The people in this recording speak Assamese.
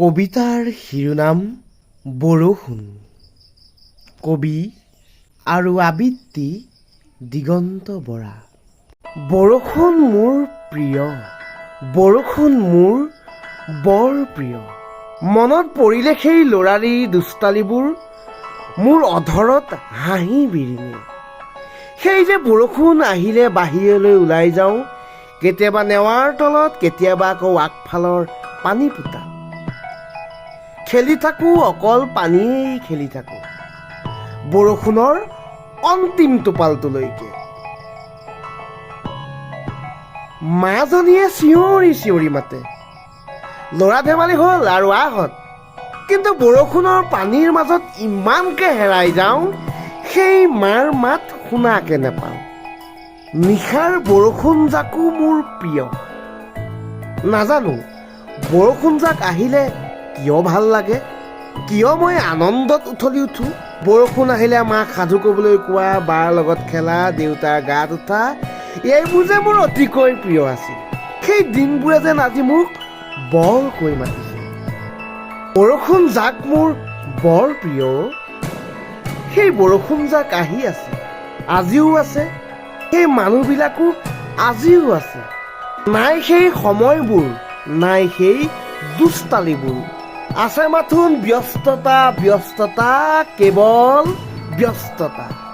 কবিতাৰ শিৰোনাম বৰষুণ। কবি আৰু আবৃত্তি দিগন্ত বৰা। বৰষুণ মোৰ প্ৰিয়, বৰষুণ মোৰ বৰ প্ৰিয়। মনত পৰিলে সেই ল'ৰালিৰ দুষ্টালিবোৰ, মোৰ অধৰত হাঁহি বিৰিঙে। সেই যে বৰষুণ আহিলে বাহিৰলৈ ওলাই যাওঁ, কেতিয়াবা নেৱাৰ তলত, কেতিয়াবা আকৌ আগফালৰ পানী পোতা। খেলি থাকোঁ, অকল পানীয়েই খেলি থাকোঁ, বৰষুণৰ অন্তিম টোপালটোলৈকে। মাজনীয়ে চিঞৰি চিঞৰি মাতে, ল'ৰা ধেমালি হ'ল আৰু আহত। কিন্তু বৰষুণৰ পানীৰ মাজত ইমানকে হেৰাই যাওঁ, সেই মাৰ মাত শুনাকে নেপাওঁ। নিশাৰ বৰষুণ জাকো মোৰ প্ৰিয়। নাজানো বৰষুণ জাক আহিলে কিয় ভাল লাগে, কিয় মই আনন্দত উঠলি উঠো। বৰষুণ আহিলে মাক সাধু ক'বলৈ কোৱা, বাৰ লগত খেলা, দেউতাৰ গাত উঠা, এইবোৰ যে মোৰ অতিকৈ প্ৰিয় আছিল। সেই দিনবোৰে যেন আজি মোক বৰকৈ মাতিছে। বৰষুণ জাক মোৰ বৰ প্ৰিয়। সেই বৰষুণ জাক আহি আছে, আজিও আছে। সেই মানুহবিলাকো আজিও আছে। নাই সেই সময়বোৰ, নাই সেই দুষ্টালিবোৰ। আছে মাথোন ব্যস্ততা, ব্যস্ততা, কেৱল ব্যস্ততা।